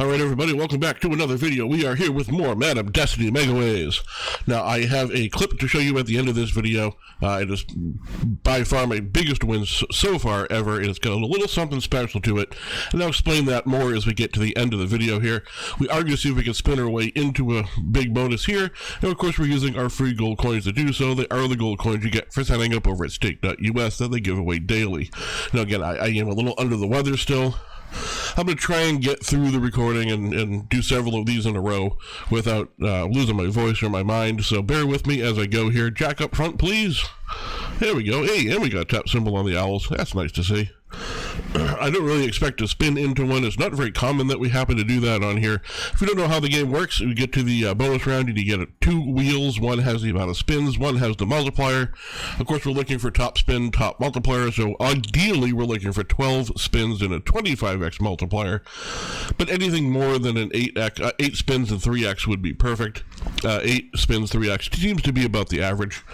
Alright everybody, welcome back to another video. We are here with more Madam Destiny Megaways. Now I have a clip to show you at the end of this video. It is by far my biggest win so far ever, and it's got a little something special to it. And I'll explain that more as we get to the end of the video here. We are going to see if we can spin our way into a big bonus here. And of course we're using our free gold coins to do so. They are the gold coins you get for signing up over at stake.us that they give away daily. Now again, I am a little under the weather still. I'm going to try and get through the recording and do several of these in a row without losing my voice or my mind, so bear with me as I go here. Jack up front, please. There we go. Hey, and we got a tap symbol on the owls. That's nice to see. I don't really expect to spin into one. It's not very common that we happen to do that on here. If you don't know how the game works, we get to the bonus round and you get two wheels. One has the amount of spins, one has the multiplier. Of course, we're looking for top spin, top multiplier, so ideally we're looking for 12 spins and a 25x multiplier. But anything more than an 8 spins and 3x would be perfect. 8 spins, 3x seems to be about the average.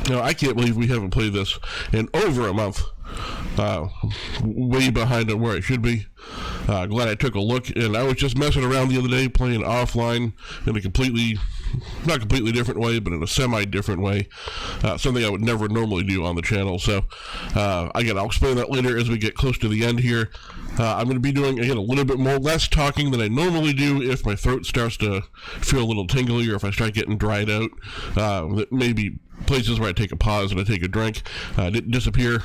Now, I can't believe we haven't played this in over a month. Way behind on where I should be. Glad I took a look, and I was just messing around the other day playing offline in a not completely different way, but in a semi-different way. Something I would never normally do on the channel. So, again, I'll explain that later as we get close to the end here. I'm going to be doing, again, a little bit less talking than I normally do if my throat starts to feel a little tingly or if I start getting dried out. That maybe places where I take a pause and I take a drink didn't disappear.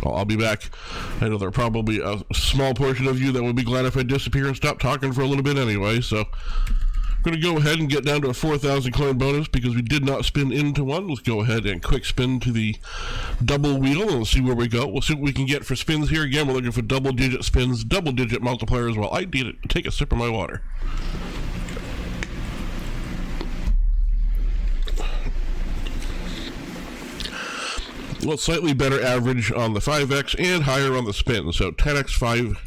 I'll be back. I know there are probably a small portion of you that would be glad if I disappear and stop talking for a little bit anyway, so I'm going to go ahead and get down to a 4,000 coin bonus because we did not spin into one. Let's go ahead and quick spin to the double wheel and we'll see where we go. We'll see what we can get for spins here. Again, we're looking for double-digit spins, double-digit multipliers while I take a sip of my water. Well, slightly better average on the 5x and higher on the spin. So 10 spins,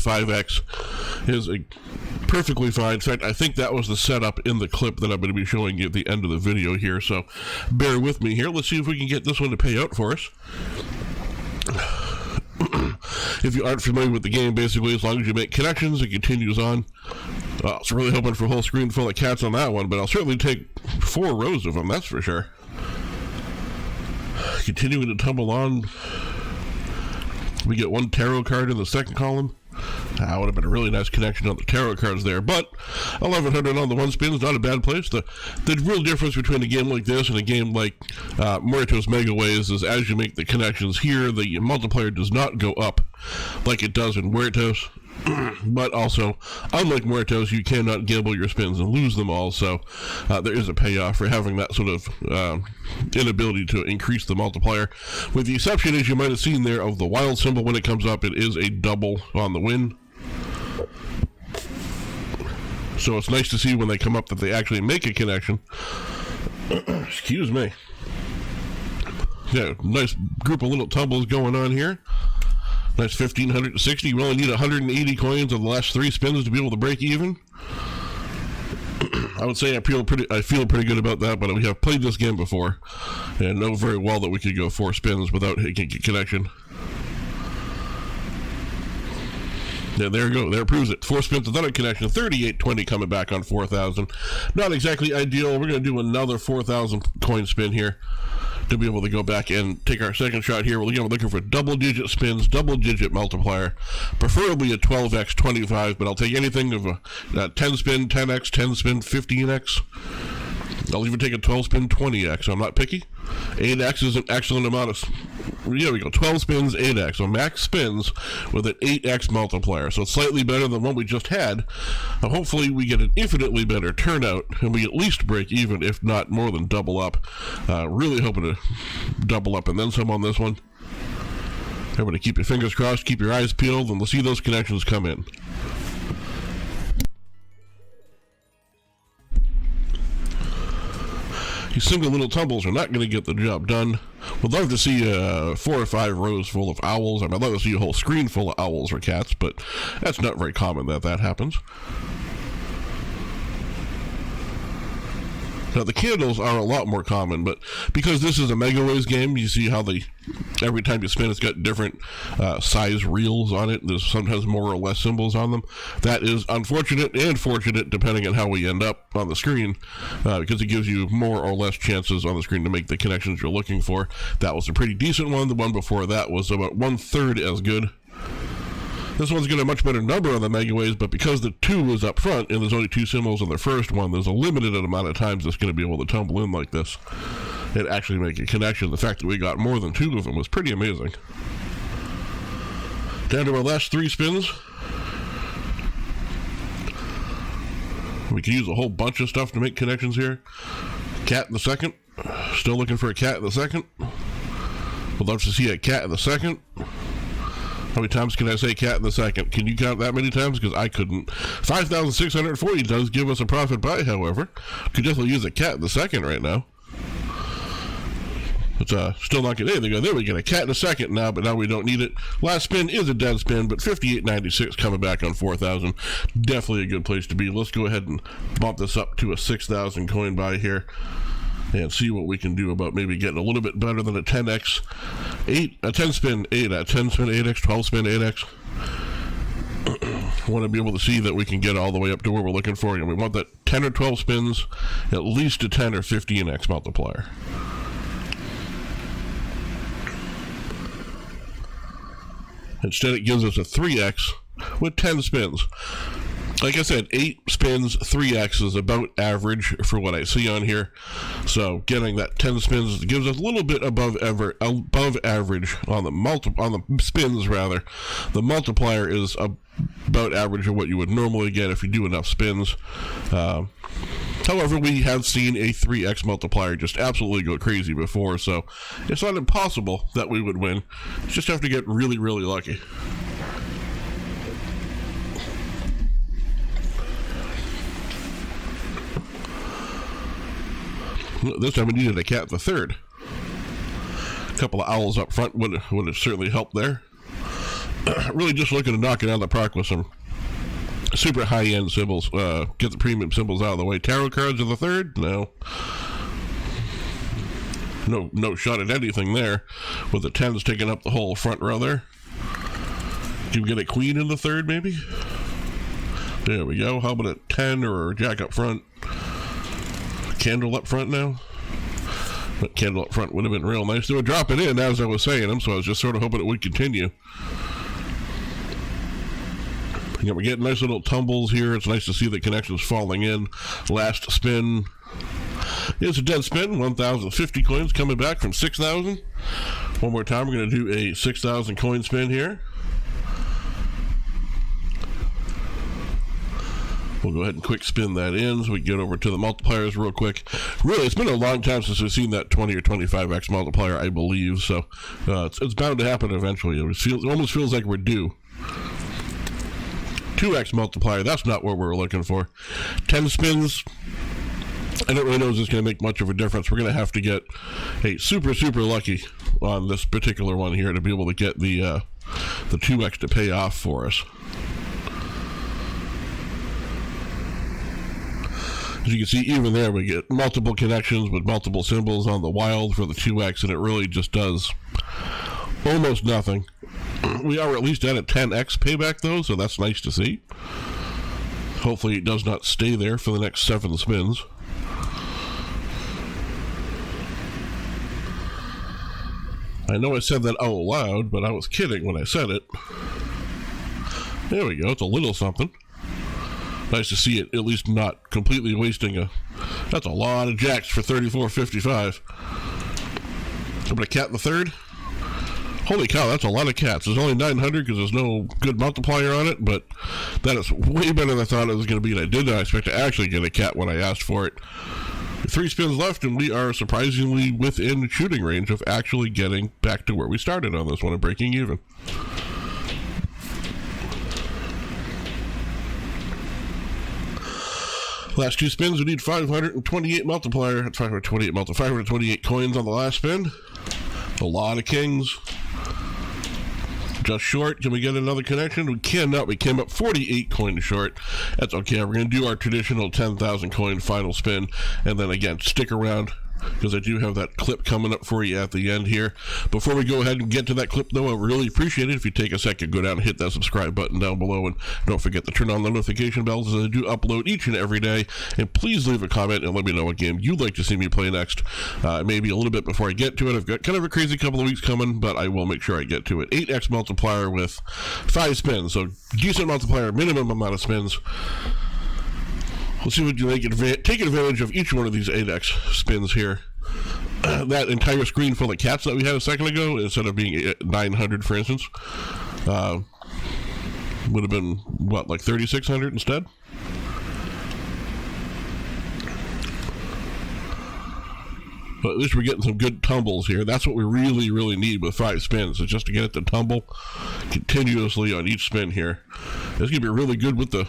5x is perfectly fine. In fact, I think that was the setup in the clip that I'm going to be showing you at the end of the video here. So bear with me here. Let's see if we can get this one to pay out for us. If you aren't familiar with the game, basically, as long as you make connections, it continues on. I was really hoping for a whole screen full of cats on that one, but I'll certainly take 4 rows of them, that's for sure. Continuing to tumble on. We get 1 tarot card in the second column. That would have been a really nice connection on the tarot cards there, but 1100 on the 1 spin is not a bad place. The real difference between a game like this and a game like Destiny Megaways is as you make the connections here, the multiplier does not go up like it does in Muertos. But also, unlike Muertos, you cannot gamble your spins and lose them all, so there is a payoff for having that sort of inability to increase the multiplier. With the exception, as you might have seen there, of the wild symbol when it comes up, it is a double on the win. So it's nice to see when they come up that they actually make a connection. Excuse me. Yeah, nice group of little tumbles going on here. Nice 1,560. You only need 180 coins on the last 3 spins to be able to break even. I would say I feel pretty good about that, but we have played this game before and know very well that we could go 4 spins without hitting a connection. Yeah, there you go. There proves it. 4 spins without a connection. 3820 coming back on 4,000. Not exactly ideal. We're going to do another 4,000 coin spin here to be able to go back and take our second shot here. We're looking for double-digit spins, double-digit multiplier, preferably a 12x, 25, but I'll take anything of a 10 spin, 10x, 10 spin, 15x. I'll even take a 12 spin, 20x. I'm not picky. 8x is an excellent amount of. There we go. 12 spins, 8x. So max spins with an 8x multiplier. So it's slightly better than what we just had. Hopefully we get an infinitely better turnout and we at least break even, if not more than double up. Really hoping to double up and then some on this one. Everybody keep your fingers crossed, keep your eyes peeled, and we'll see those connections come in. These single little tumbles are not going to get the job done. Would love to see 4 or 5 rows full of owls. I'd love to see a whole screen full of owls or cats, but that's not very common that happens. Now, the candles are a lot more common, but because this is a Megaways game, you see how every time you spin, it's got different size reels on it. There's sometimes more or less symbols on them. That is unfortunate and fortunate, depending on how we end up on the screen, because it gives you more or less chances on the screen to make the connections you're looking for. That was a pretty decent one. The one before that was about 1/3 as good. This one's got a much better number on the Megaways, but because the 2 is up front and there's only 2 symbols on the first one, there's a limited amount of times it's going to be able to tumble in like this and actually make a connection. The fact that we got more than 2 of them was pretty amazing. Down to our last 3 spins. We can use a whole bunch of stuff to make connections here. Cat in the second. Still looking for a cat in the second. Would love to see a cat in the second. How many times can I say cat in the second? Can you count that many times? Because I couldn't. 5,640 does give us a profit buy, however. Could definitely use a cat in the second right now. It's still not getting anything. There we get a cat in a second now, but now we don't need it. Last spin is a dead spin, but 58.96 coming back on 4,000. Definitely a good place to be. Let's go ahead and bump this up to a 6,000 coin buy here and see what we can do about maybe getting a little bit better than a 10x 8, a 10 spin 8, a 10 spin 8x, 12 spin 8x. Want to be able to see that we can get all the way up to where we're looking for, and we want that 10 or 12 spins, at least a 10 or 15x multiplier. Instead, it gives us a 3x with 10 spins. Like I said, 8 spins, 3x is about average for what I see on here. So getting that 10 spins gives us a little bit above average on the spins rather. The multiplier is about average of what you would normally get if you do enough spins. However, we have seen a 3x multiplier just absolutely go crazy before, so it's not impossible that we would win. Just have to get really, really lucky. This time we needed a cat in the third. A couple of owls up front would have certainly helped there. Really just looking to knock it out of the park with some super high-end symbols. Get the premium symbols out of the way. Tarot cards in the third? No. No shot at anything there. With the 10s taking up the whole front row there. Can we get a queen in the third, maybe? There we go. How about a 10 or a jack up front? Candle up front now. That candle up front would have been real nice. They were dropping in as I was saying them, so I was just sort of hoping it would continue. Yeah, we're getting nice little tumbles here. It's nice to see the connections falling in. Last spin is a dead spin. 1,050 coins coming back from 6,000. One more time, we're going to do a 6,000 coin spin here. We'll go ahead and quick spin that in so we can get over to the multipliers real quick. Really, it's been a long time since we've seen that 20 or 25x multiplier, I believe, so it's bound to happen eventually. It almost feels like we're due. 2x multiplier, that's not what we're looking for. 10 spins, I don't really know if it's going to make much of a difference. We're going to have to get super, super lucky on this particular one here to be able to get the 2x to pay off for us. As you can see, even there, we get multiple connections with multiple symbols on the wild for the 2x, and it really just does almost nothing. We are at least at a 10x payback, though, so that's nice to see. Hopefully it does not stay there for the next 7 spins. I know I said that out loud, but I was kidding when I said it. There we go, it's a little something. Nice to see it at least not completely wasting that's a lot of jacks for 34.55. How about a cat in the third? Holy cow, that's a lot of cats. There's only 900 because there's no good multiplier on it, but that is way better than I thought it was going to be, and I did not expect to actually get a cat when I asked for it. 3 spins left, and we are surprisingly within shooting range of actually getting back to where we started on this one and breaking even. Last 2 spins, we need 528 multiplier. That's 528 coins on the last spin. A lot of kings. Just short. Can we get another connection? We cannot. We came up 48 coins short. That's okay. We're going to do our traditional 10,000 coin final spin. And then again, stick around, because I do have that clip coming up for you at the end here. Before we go ahead and get to that clip, though, I really appreciate it if you take a second, go down and hit that subscribe button down below, and don't forget to turn on the notification bells, as I do upload each and every day. And please leave a comment and let me know what game you'd like to see me play next. Maybe a little bit before I get to it. I've got kind of a crazy couple of weeks coming, but I will make sure I get to it. 8x multiplier with 5 spins, so decent multiplier, minimum amount of spins. We'll see what you take advantage of each one of these 8x spins here. That entire screen full of cats that we had a second ago, instead of being 900, for instance, would have been, what, like 3,600 instead? But at least we're getting some good tumbles here. That's what we really, really need with 5 spins, is just to get it to tumble continuously on each spin here. It's going to be really good with the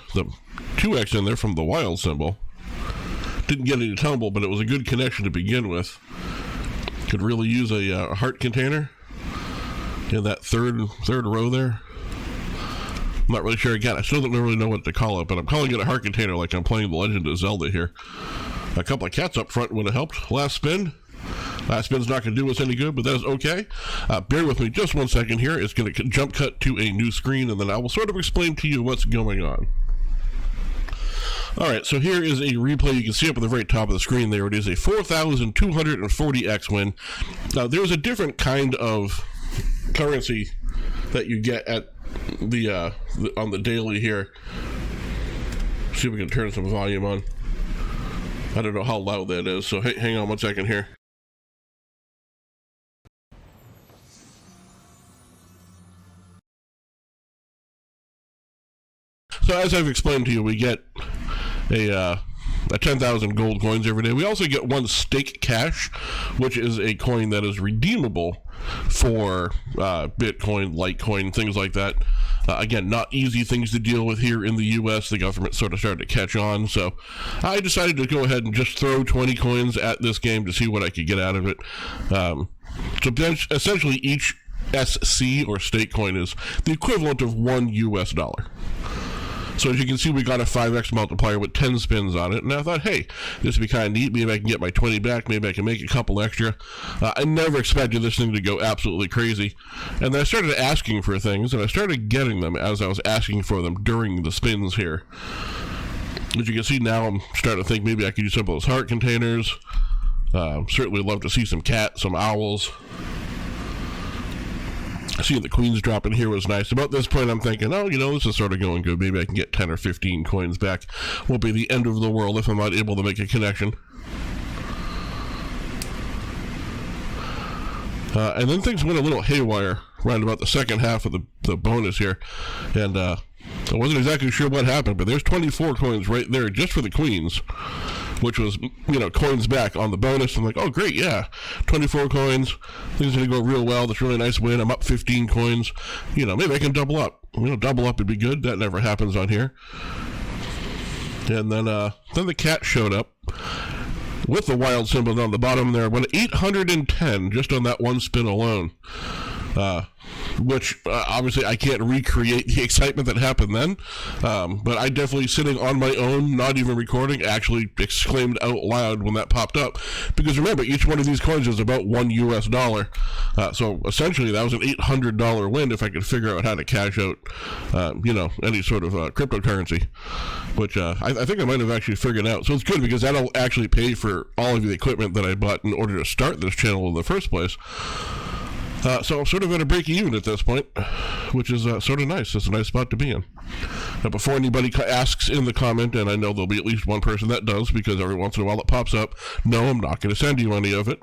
2x in there from the wild symbol. Didn't get any tumble, but it was a good connection to begin with. Could really use a heart container in that third row there. I'm not really sure. Again, I still don't really know what to call it, but I'm calling it a heart container like I'm playing The Legend of Zelda here. A couple of cats up front would have helped. Last spin. Last spin's not going to do us any good, but that is okay. Bear with me just 1 second here. It's going to jump cut to a new screen, and then I will sort of explain to you what's going on. Alright, so here is a replay. You can see up at the very top of the screen there. It is a 4,240x win. Now, there's a different kind of currency that you get at on the daily here. See if we can turn some volume on. I don't know how loud that is, so hang on 1 second here. So as I've explained to you, we get a 10,000 gold coins every day. We also get 1 stake cash, which is a coin that is redeemable for Bitcoin, Litecoin, things like that. Again, not easy things to deal with here in the U.S. The government sort of started to catch on, so I decided to go ahead and just throw 20 coins at this game to see what I could get out of it. So essentially, each SC or stake coin is the equivalent of $1 US. So as you can see, we got a 5x multiplier with 10 spins on it, and I thought, hey, this would be kind of neat. Maybe I can get my 20 back. Maybe I can make a couple extra. I never expected this thing to go absolutely crazy. And then I started asking for things, and I started getting them as I was asking for them during the spins here. As you can see now, I'm starting to think maybe I could use some of those heart containers. Certainly love to see some cats, some owls. Seeing the queens drop in here was nice. About this point, I'm thinking, oh, you know, this is sort of going good. Maybe I can get 10 or 15 coins back. Won't be the end of the world if I'm not able to make a connection. And then things went a little haywire around about the second half of the bonus here. And I wasn't exactly sure what happened, but there's 24 coins right there just for the queens, which was, you know, coins back on the bonus. I'm like, oh, great, yeah, 24 coins. Things are going to go real well. That's a really nice win. I'm up 15 coins. You know, maybe I can double up. You know, double up would be good. That never happens on here. And then the cat showed up with the wild symbol down the bottom there. Went 810 just on that 1 spin alone. Which obviously I can't recreate the excitement that happened then, but I definitely, sitting on my own, not even recording, actually exclaimed out loud when that popped up, because remember, each one of these coins is about $1 US, so essentially that was an $800 win if I could figure out how to cash out, you know, any sort of cryptocurrency, which I think I might have actually figured out. So it's good, because that'll actually pay for all of the equipment that I bought in order to start this channel in the first place. So I'm sort of at a break even at this point, which is sort of nice. It's a nice spot to be in. Now, before anybody asks in the comment, and I know there'll be at least one person that does, because every once in a while it pops up, no, I'm not going to send you any of it.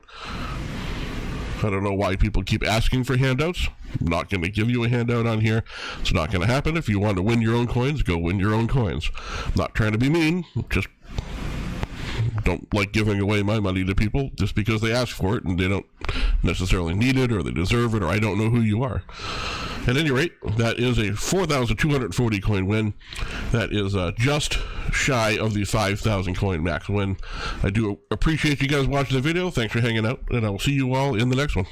I don't know why people keep asking for handouts. I'm not going to give you a handout on here. It's not going to happen. If you want to win your own coins, go win your own coins. I'm not trying to be mean, just don't like giving away my money to people just because they ask for it and they don't necessarily need it, or they deserve it, or I don't know who you are. At any rate, that is a 4,240 coin win. That is just shy of the 5,000 coin max win. I do appreciate you guys watching the video. Thanks for hanging out, and I will see you all in the next one.